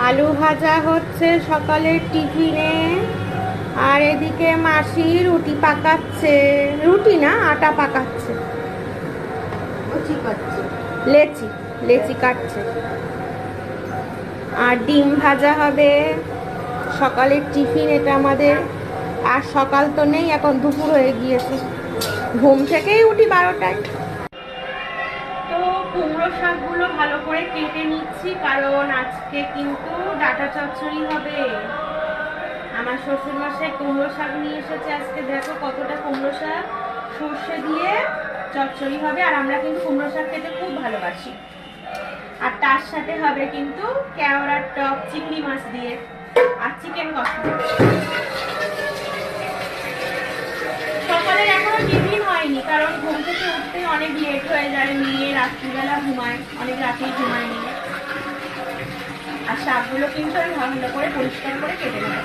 আলু ভাজা হচ্ছে সকালের টিফিনে। আর এদিকে মাসি রুটি পাকাচ্ছে, রুটি না আটা পাকাচ্ছে, লেচি লেচি কাটছে। আর ডিম ভাজা হবে সকালের টিফিন, এটা আমাদের। আর সকাল তো নেই, এখন দুপুর হয়ে গিয়েছে, ঘুম থেকেই উঠি 12টায়। তো কুমড়ো শাকগুলো ভালো করে কেটে নিচ্ছি, কারণ আজকে কিন্তু ডাঁটা চচ্চড়ি হবে। আমার শ্বশুরমশাই কুমড়ো শাক নিয়ে এসেছে আজকে, দেখো কতটা কুমড়ো শাক, সর্ষে দিয়ে চচ্চড়ি হবে। আর আমরা কিন্তু কুমড়ো শাক খেতে খুব ভালোবাসি। আর তার সাথে হবে কিন্তু কেওড়ার টক চিংড়ি মাছ দিয়ে, আর চিকেন কষা। সকালে এখনো টিফিন হয়নি, কারণ ঘুম থেকে উঠতে অনেক লেট হয়ে যায়, নিয়ে রাত্রিবেলা ঘুমায়, অনেক রাতেই ঘুমায় নিয়ে। আর শাকগুলো কিন্তু আমি ভালো করে পরিষ্কার করে কেটে নেব।